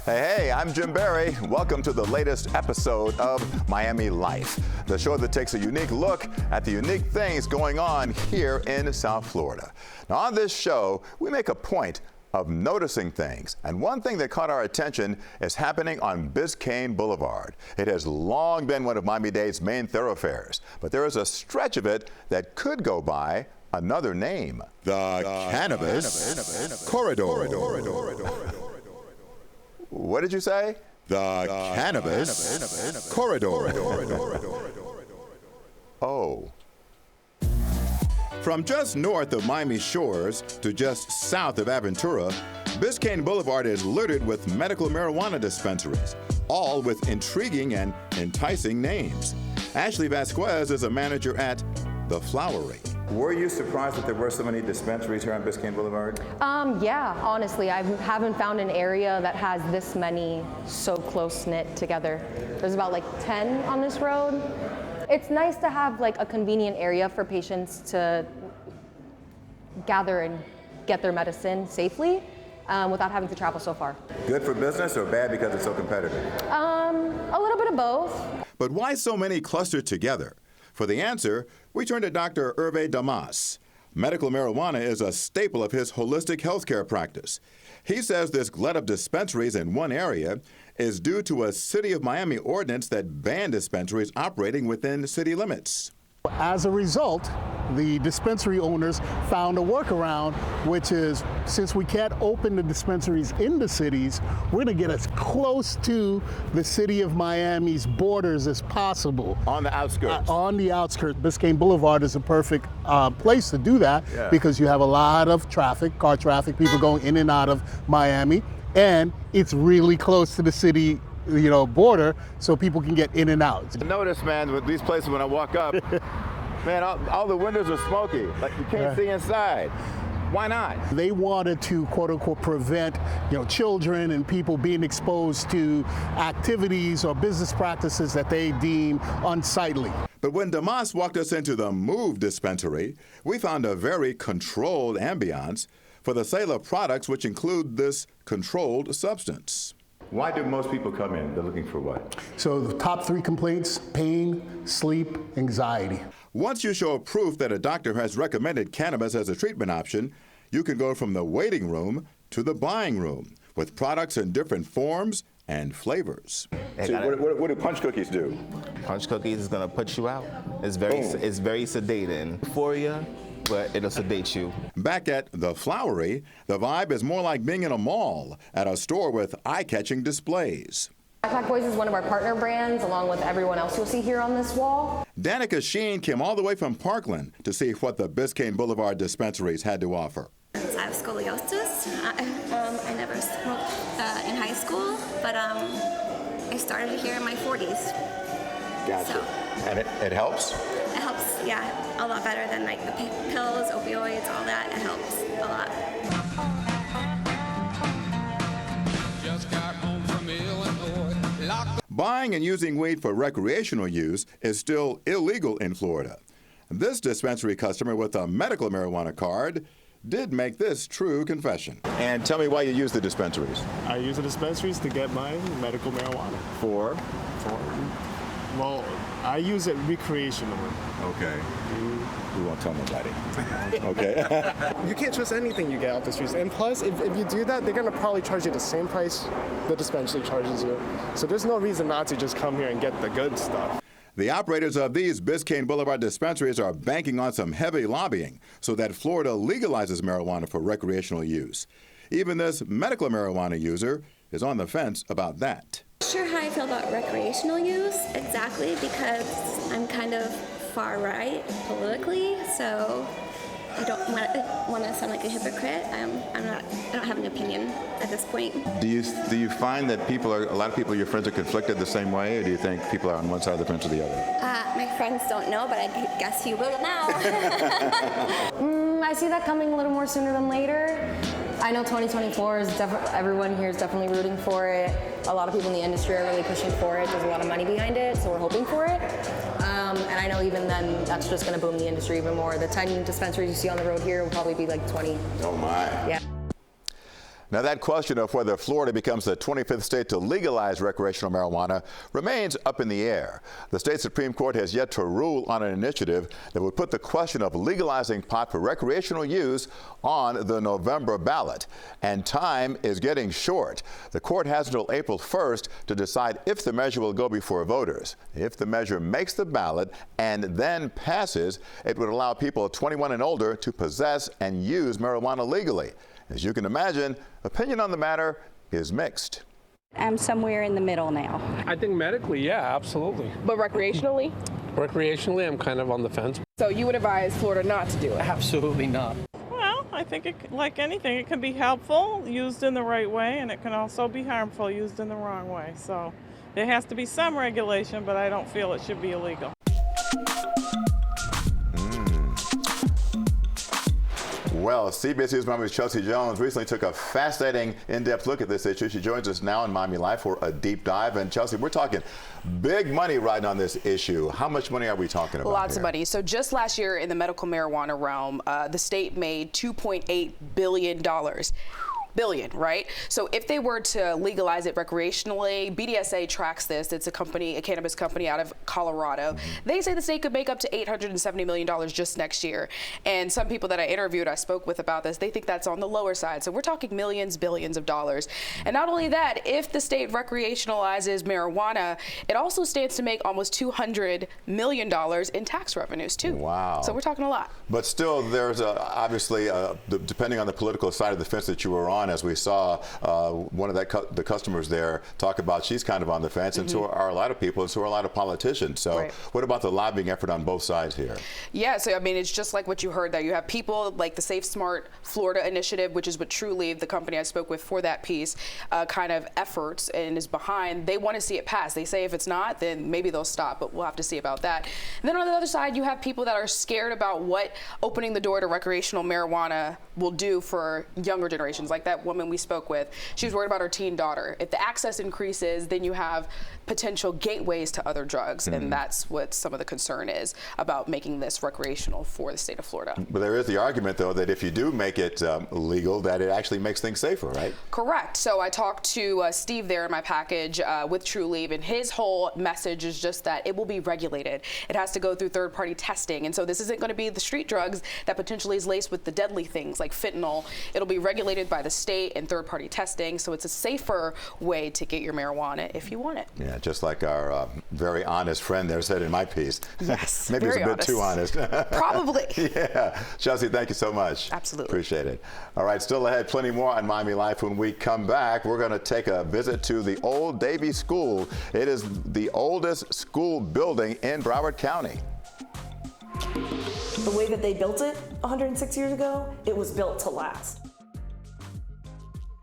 Hey, I'm Jim Barry. Welcome to the latest episode of Miami Life, the show that takes a unique look at the unique things going on here in South Florida. Now, on this show, we make a point of noticing things, and one thing that caught our attention is happening on Biscayne Boulevard. It has long been one of Miami-Dade's main thoroughfares, but there is a stretch of it that could go by another name. The Cannabis Corridor. What did you say? The Cannabis Corridor. Oh. From just north of Miami shores to just south of Aventura, Biscayne Boulevard is littered with medical marijuana dispensaries, all with intriguing and enticing names. Ashley Vasquez is a manager at The Flowery. Were you surprised that there were so many dispensaries here on Biscayne Boulevard? Yeah, honestly, I haven't found an area that has this many so close-knit together. There's about like 10 on this road. It's nice to have like a convenient area for patients to gather and get their medicine safely without having to travel so far. Good for business or bad because it's so competitive? A little bit of both. But why so many clustered together? For the answer, we turn to Dr. Hervé Damas. Medical marijuana is a staple of his holistic healthcare practice. He says this glut of dispensaries in one area is due to a City of Miami ordinance that banned dispensaries operating within city limits. As a result, the dispensary owners found a workaround, which is since we can't open the dispensaries in the cities, we're going to get as close to the City of Miami's borders as possible. On the outskirts? On the outskirts. Biscayne Boulevard is a perfect place to do that because you have a lot of traffic, car traffic, people going in and out of Miami, and it's really close to the city border, so people can get in and out. Notice, man, with these places when I walk up, man, all the windows are smoky. Like you can't see inside. Why not? They wanted to, quote unquote, prevent, children and people being exposed to activities or business practices that they deem unsightly. But when Damas walked us into the Move dispensary, we found a very controlled ambiance for the sale of products which include this controlled substance. Why do most people come in? They're looking for what? So the top 3 complaints: pain, sleep, anxiety. Once you show proof that a doctor has recommended cannabis as a treatment option, you can go from the waiting room to the buying room with products in different forms and flavors. What do punch cookies do? Punch cookies is gonna put you out. It's very sedating. Euphoria, but it'll sedate you. Back at The Flowery, the vibe is more like being in a mall at a store with eye-catching displays. Backpack Boys is one of our partner brands, along with everyone else you'll see here on this wall. Danica Sheen came all the way from Parkland to see what the Biscayne Boulevard dispensaries had to offer. I have scoliosis. I never smoked in high school, but I started here in my 40s. Gotcha. So, And it helps? it helps, yeah, a lot better than like the pills, opioids, all that. It helps a lot. Just got home from Illinois. Buying and using weed for recreational use is still illegal in Florida. This dispensary customer with a medical marijuana card did make this true confession. And tell me why you use the dispensaries. I use the dispensaries to get my medical marijuana. Well, I use it recreationally. Okay. We won't tell nobody. Okay. You can't trust anything you get off the streets. And plus, if you do that, they're going to probably charge you the same price the dispensary charges you. So there's no reason not to just come here and get the good stuff. The operators of these Biscayne Boulevard dispensaries are banking on some heavy lobbying so that Florida legalizes marijuana for recreational use. Even this medical marijuana user is on the fence about that. Not sure how I feel about recreational use exactly because I'm kind of far right politically, so I don't want to sound like a hypocrite. I don't have an opinion at this point. Do you find that a lot of people, your friends, are conflicted the same way, or do you think people are on one side of the fence or the other? My friends don't know, but I guess you will now. I see that coming a little more sooner than later. I know 2024 is everyone here is definitely rooting for it. A lot of people in the industry are really pushing for it. There's a lot of money behind it, so we're hoping for it. And I know even then, that's just going to boom the industry even more. The 10 dispensaries you see on the road here will probably be like 20. Oh my. Yeah. Now, that question of whether Florida becomes the 25th state to legalize recreational marijuana remains up in the air. The state Supreme Court has yet to rule on an initiative that would put the question of legalizing pot for recreational use on the November ballot. And time is getting short. The court has until April 1st to decide if the measure will go before voters. If the measure makes the ballot and then passes, it would allow people 21 and older to possess and use marijuana legally. As you can imagine, opinion on the matter is mixed. I'm somewhere in the middle now. I think medically, yeah, absolutely. But recreationally? Recreationally, I'm kind of on the fence. So you would advise Florida not to do it? Absolutely not. Well, I think like anything, it can be helpful used in the right way, and it can also be harmful used in the wrong way. So there has to be some regulation, but I don't feel it should be illegal. Well, CBS News Miami's Chelsea Jones recently took a fascinating, in-depth look at this issue. She joins us now in Miami Life for a deep dive. And Chelsea, we're talking big money riding on this issue. How much money are we talking about? Lots of money. So just last year in the medical marijuana realm, the state made $2.8 billion. Right? So if they were to legalize it recreationally, BDSA tracks this. It's a cannabis company out of Colorado. They say the state could make up to $870 million just next year. And some people that I interviewed, I spoke with about this, they think that's on the lower side. So we're talking millions, billions of dollars. And not only that, if the state recreationalizes marijuana, it also stands to make almost $200 million in tax revenues too. Wow. So we're talking a lot. But still, there's obviously, depending on the political side of the fence that you were on, as we saw one of the customers there talk about, she's kind of on the fence, and so are a lot of people, and so are a lot of politicians. So what about the lobbying effort on both sides here? Yeah, so I mean, it's just like what you heard there. You have people like the Safe Smart Florida initiative, which is what TrueLeave, the company I spoke with for that piece, kind of efforts and is behind. They want to see it pass. They say if it's not, then maybe they'll stop, but we'll have to see about that. And then on the other side, you have people that are scared about what opening the door to recreational marijuana will do for younger generations, like that woman we spoke with. She was worried about her teen daughter. If the access increases, then you have potential gateways to other drugs, and that's what some of the concern is about making this recreational for the state of Florida. But there is the argument, though, that if you do make it legal, that it actually makes things safer, right? Correct. So I talked to Steve there in my package with TrueLeave, and his whole message is just that it will be regulated. It has to go through third-party testing, and so this isn't going to be the street drugs that potentially is laced with the deadly things like fentanyl. It'll be regulated by the state and third-party testing, so it's a safer way to get your marijuana if you want it. Yeah, just like our very honest friend there said in my piece. Yes, maybe it's a bit too honest. Probably. Yeah. Chelsea, thank you so much. Absolutely. Appreciate it. All right, still ahead, plenty more on Miami Life. When we come back, we're going to take a visit to the old Davie School. It is the oldest school building in Broward County. The way that they built it 106 years ago, it was built to last.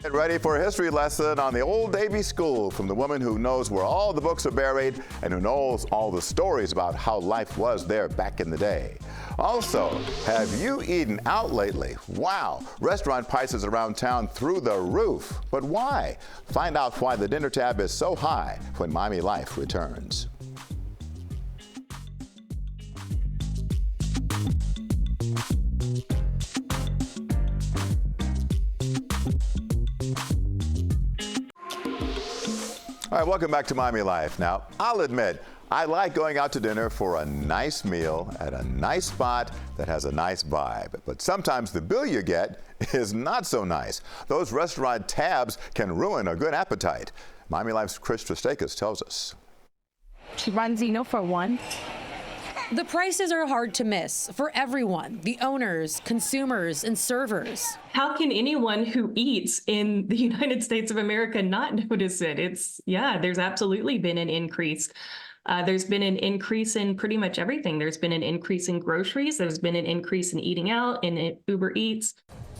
Get ready for a history lesson on the old Davie School from the woman who knows where all the books are buried and who knows all the stories about how life was there back in the day. Also, have you eaten out lately? Wow, restaurant prices around town through the roof. But why? Find out why the dinner tab is so high when Miami Life returns. All right, welcome back to Miami Life. Now, I'll admit, I like going out to dinner for a nice meal at a nice spot that has a nice vibe. But sometimes the bill you get is not so nice. Those restaurant tabs can ruin a good appetite. Miami Life's Chris Trostakis tells us. Ranzino for one. The prices are hard to miss for everyone, the owners, consumers, and servers. How can anyone who eats in the United States of America not notice it? There's absolutely been an increase. There's been an increase in pretty much everything. There's been an increase in groceries. There's been an increase in eating out and Uber Eats.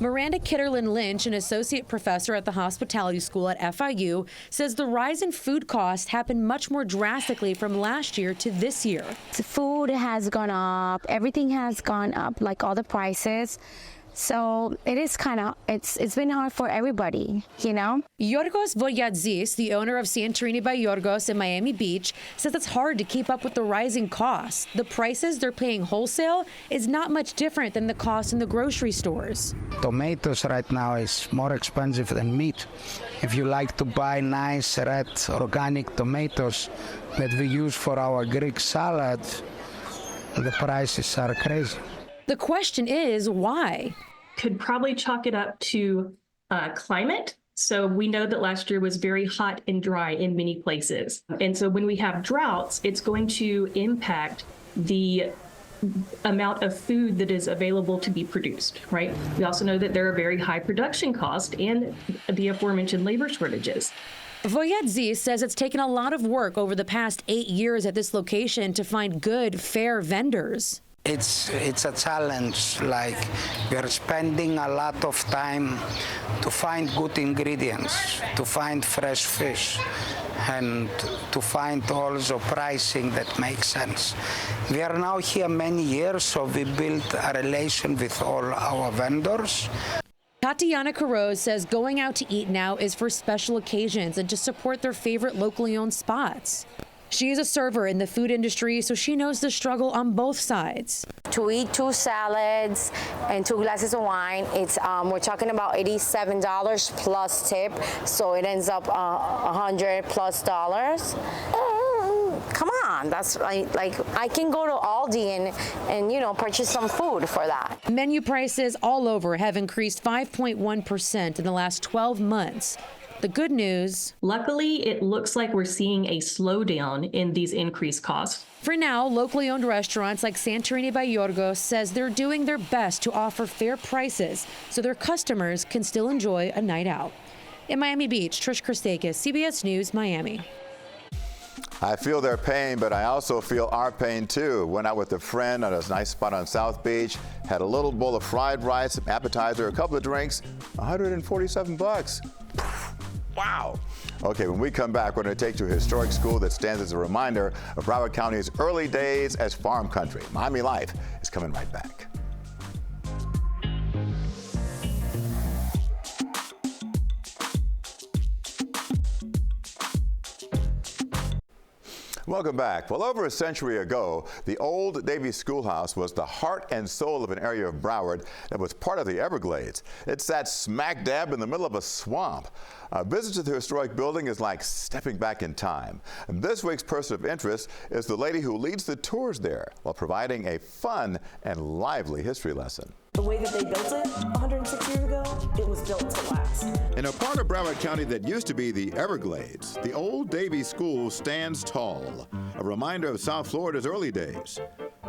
Miranda Kitterlin Lynch, an associate professor at the hospitality school at FIU, says the rise in food costs happened much more drastically from last year to this year. The food has gone up. Everything has gone up, like all the prices. So it is it's been hard for everybody, you know? Yorgos Voyadzis, the owner of Santorini by Yorgos in Miami Beach, says it's hard to keep up with the rising costs. The prices they're paying wholesale is not much different than the cost in the grocery stores. Tomatoes right now is more expensive than meat. If you like to buy nice red organic tomatoes that we use for our Greek salad, the prices are crazy. The question is, why? Could probably chalk it up to climate. So we know that last year was very hot and dry in many places. And so when we have droughts, it's going to impact the amount of food that is available to be produced, right? We also know that there are very high production costs and the aforementioned labor shortages. Voyadzis says it's taken a lot of work over the past 8 years at this location to find good, fair vendors. It's a challenge, like we are spending a lot of time to find good ingredients, to find fresh fish, and to find also pricing that makes sense. We are now here many years, so we built a relation with all our vendors. Tatiana Caroz says going out to eat now is for special occasions and to support their favorite locally owned spots. She is a server in the food industry, so she knows the struggle on both sides. To eat 2 salads and 2 glasses of wine, it's we're talking about $87 plus tip, so it ends up $100 plus. Come on, that's like I can go to Aldi and you know, purchase some food for that. Menu prices all over have increased 5.1% in the last 12 months. The good news, luckily, it looks like we're seeing a slowdown in these increased costs. For now, locally owned restaurants like Santorini by Yorgos says they're doing their best to offer fair prices so their customers can still enjoy a night out. In Miami Beach, Trish Christakis, CBS News, Miami. I feel their pain, but I also feel our pain too. Went out with a friend at a nice spot on South Beach, had a little bowl of fried rice, appetizer, a couple of drinks, $147. Wow. Okay, when we come back, we're going to take you to a historic school that stands as a reminder of Broward County's early days as farm country. Miami Life is coming right back. Welcome back. Well, over a century ago, the old Davie Schoolhouse was the heart and soul of an area of Broward that was part of the Everglades. It sat smack dab in the middle of a swamp. A visit to the historic building is like stepping back in time. And this week's person of interest is the lady who leads the tours there while providing a fun and lively history lesson. The way that they built it 106 years ago, it was built to last. In a part of Broward County that used to be the Everglades, the old Davie School stands tall, a reminder of South Florida's early days.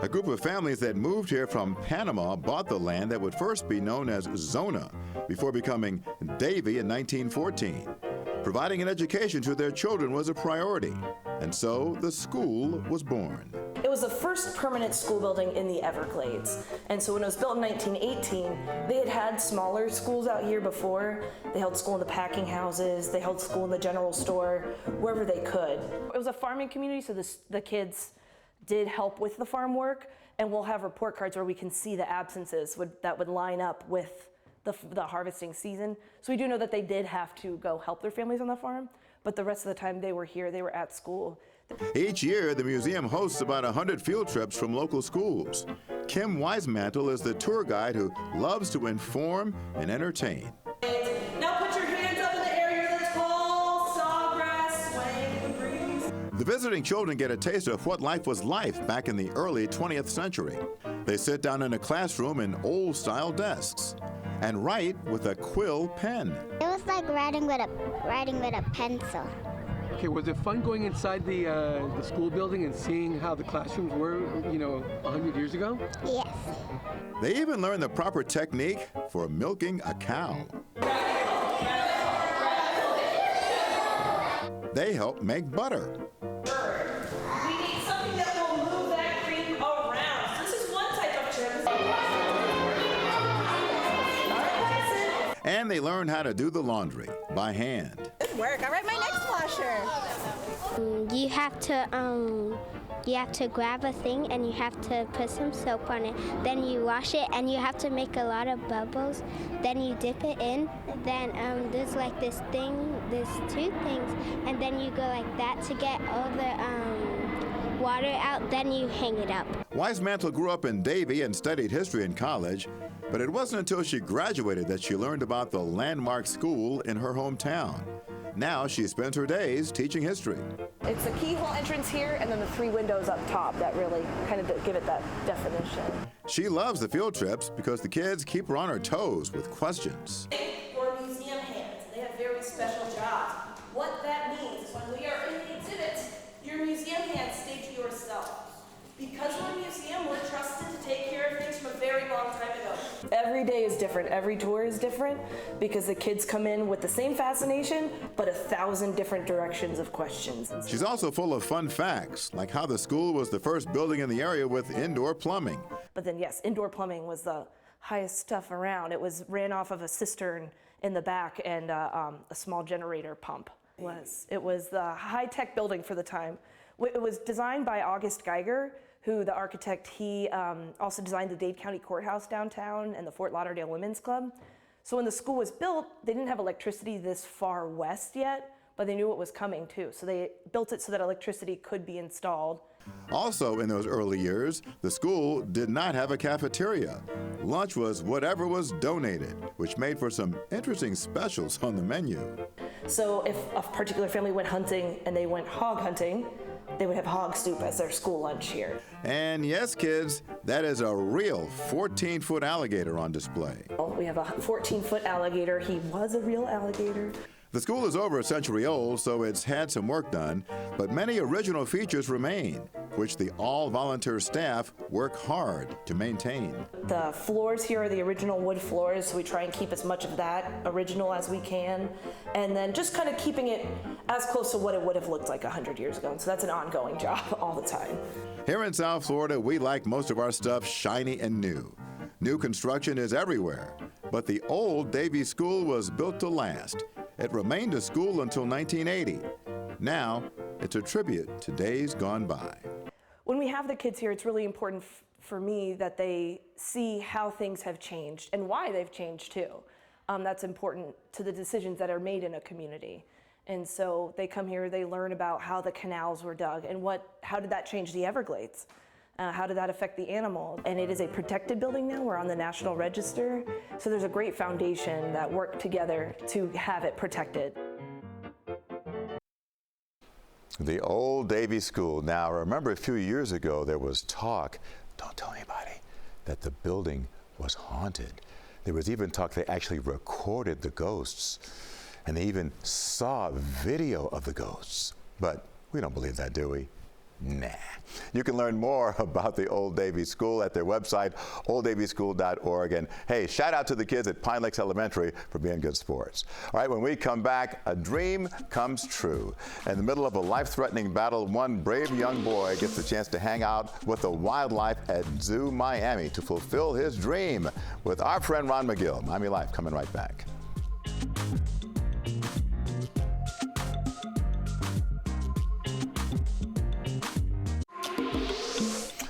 A group of families that moved here from Panama bought the land that would first be known as Zona before becoming Davie in 1914. Providing an education to their children was a priority, and so the school was born. It was the first permanent school building in the Everglades. And so when it was built in 1918, they had had smaller schools out here before. They held school in the packing houses, they held school in the general store, wherever they could. It was a farming community, so the kids did help with the farm work, and we'll have report cards where we can see the absences that would line up with the harvesting season. So we do know that they did have to go help their families on the farm, but the rest of the time they were here, they were at school. Each year, the museum hosts about 100 field trips from local schools. Kim Wisemantle is the tour guide who loves to inform and entertain. Now put your hands up in the area that's called sawgrass, sway in the breeze. The visiting children get a taste of what life was like back in the early 20th century. They sit down in a classroom in old-style desks and write with a quill pen. It was like writing with a pencil. Okay, was it fun going inside the school building and seeing how the classrooms were, 100 years ago? Yes. They even learned the proper technique for milking a cow. They help make butter. We need something that will move that cream around. This is one type of chip. And they learn how to do the laundry by hand. Good work. All right, my next flasher. You have to you have to grab a thing and you have to put some soap on it. Then you wash it and you have to make a lot of bubbles. Then you dip it in. Then there's like this thing, there's two things, and then you go like that to get all the water out. Then you hang it up. Weismantel grew up in Davie and studied history in college, but it wasn't until she graduated that she learned about the landmark school in her hometown. Now she spends her days teaching history. It's the keyhole entrance here and then the 3 windows up top that really kind of give it that definition. She loves the field trips because the kids keep her on her toes with questions. Your museum hands, they have very special jobs. What that means is when we are in the exhibit, your museum hands stay to yourself. Because we're a museum, we're trusted to take care of things from a very long time ago. Every day is different, every tour is different, because the kids come in with the same fascination, but 1,000 different directions of questions. She's also full of fun facts, like how the school was the first building in the area with indoor plumbing. But then yes, indoor plumbing was the highest stuff around. It ran off of a cistern in the back and a small generator pump. It was the high-tech building for the time. It was designed by August Geiger, who the architect, he also designed the Dade County Courthouse downtown and the Fort Lauderdale Women's Club. So when the school was built, they didn't have electricity this far west yet, but they knew it was coming too. So they built it so that electricity could be installed. Also in those early years, the school did not have a cafeteria. Lunch was whatever was donated, which made for some interesting specials on the menu. So if a particular family went hunting and they went hog hunting, they would have hog soup as their school lunch here. And yes, kids, that is a real 14-foot alligator on display. We have a 14-foot alligator. He was a real alligator. The school is over a century old, so it's had some work done, but many original features remain, which the all-volunteer staff work hard to maintain. The floors here are the original wood floors, so we try and keep as much of that original as we can, and then just kind of keeping it as close to what it would have looked like 100 years ago. And so that's an ongoing job all the time. Here in South Florida, we like most of our stuff shiny and new. New construction is everywhere, but the old Davie School was built to last. It remained a school until 1980. Now, it's a tribute to days gone by. When we have the kids here, it's really important for me that they see how things have changed and why they've changed too. That's important to the decisions that are made in a community. And so they come here, they learn about how the canals were dug and how did that change the Everglades? How did that affect the animal? And it is a protected building now. We're on the National Register. So there's a great foundation that worked together to have it protected. The old Davie School. Now, remember a few years ago there was talk, don't tell anybody, that the building was haunted. There was even talk they actually recorded the ghosts, and they even saw video of the ghosts. But we don't believe that, do we? Nah. You can learn more about the Old Davie School at their website, olddavieschool.org. And hey, shout out to the kids at Pine Lakes Elementary for being good sports. All right, when we come back, a dream comes true. In the middle of a life-threatening battle, one brave young boy gets the chance to hang out with the wildlife at Zoo Miami to fulfill his dream with our friend Ron McGill. Miami Life coming right back.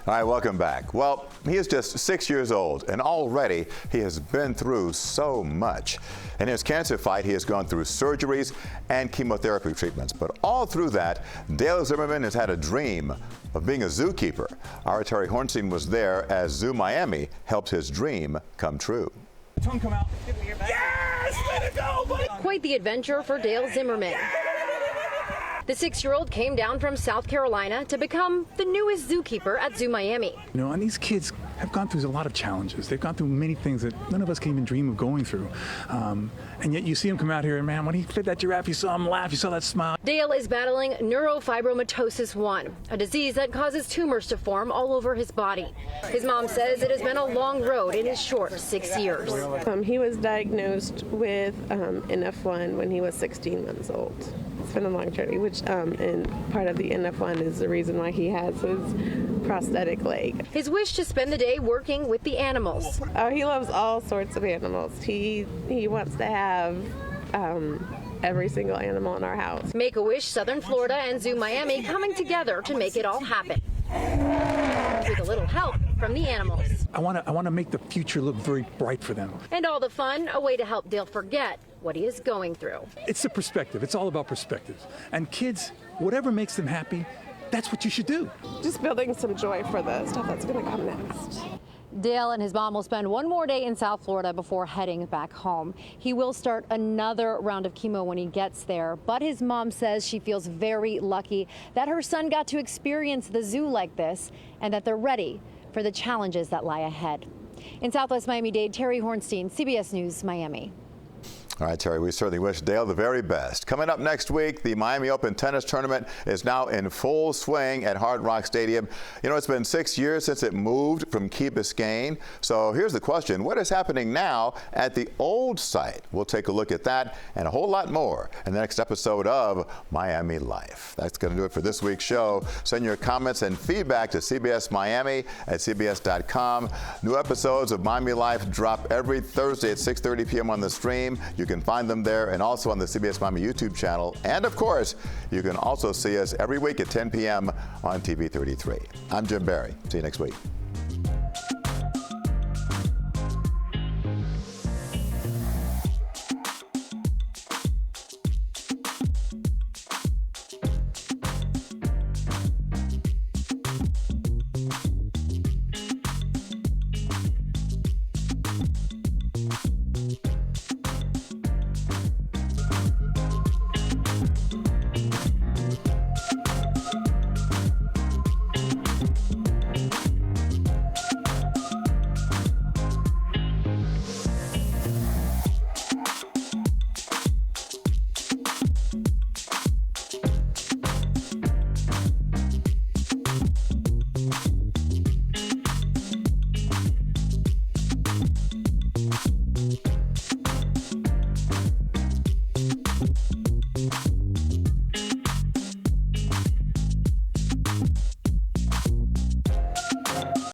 All right, welcome back. Well, he is just 6 years old, and already he has been through so much. In his cancer fight, he has gone through surgeries and chemotherapy treatments. But all through that, Dale Zimmerman has had a dream of being a zookeeper. Our Terry Hornstein was there as Zoo Miami helped his dream come true. Tongue come out. Yes! Let it go! Quite the adventure for Dale Zimmerman. The 6-year-old came down from South Carolina to become the newest zookeeper at Zoo Miami. You know, and these kids have gone through a lot of challenges. They've gone through many things that none of us can even dream of going through. And yet you see him come out here, and man, when he fed that giraffe, you saw him laugh, you saw that smile. Dale is battling neurofibromatosis 1, a disease that causes tumors to form all over his body. His mom says it has been a long road in his short 6 years. He was diagnosed with NF1 when he was 16 months old. It's been a long journey, and part of the NF1 is the reason why he has his prosthetic leg. His wish to spend the day working with the animals. Oh, he loves all sorts of animals. He wants to have every single animal in our house. Make-A-Wish Southern Florida and Zoo Miami coming together to make it all happen. with a little help from the animals. I want to make the future look very bright for them. And all the fun, a way to help Dale forget what he is going through. It's the perspective. It's all about perspective. And kids, whatever makes them happy, that's what you should do. Just building some joy for the stuff that's going to come next. Dale and his mom will spend one more day in South Florida before heading back home. He will start another round of chemo when he gets there, but his mom says she feels very lucky that her son got to experience the zoo like this and that they're ready for the challenges that lie ahead. In Southwest Miami-Dade, Terry Hornstein, CBS News, Miami. All right, Terry, we certainly wish Dale the very best. Coming up next week, the Miami Open Tennis Tournament is now in full swing at Hard Rock Stadium. You know, it's been 6 years since it moved from Key Biscayne. So here's the question. What is happening now at the old site? We'll take a look at that and a whole lot more in the next episode of Miami Life. That's going to do it for this week's show. Send your comments and feedback to cbsmiami@cbs.com. New episodes of Miami Life drop every Thursday at 6:30 p.m. on the stream. You can find them there and also on the CBS Miami YouTube channel. And of course, you can also see us every week at 10 p.m. on TV 33. I'm Jim Barry. See you next week.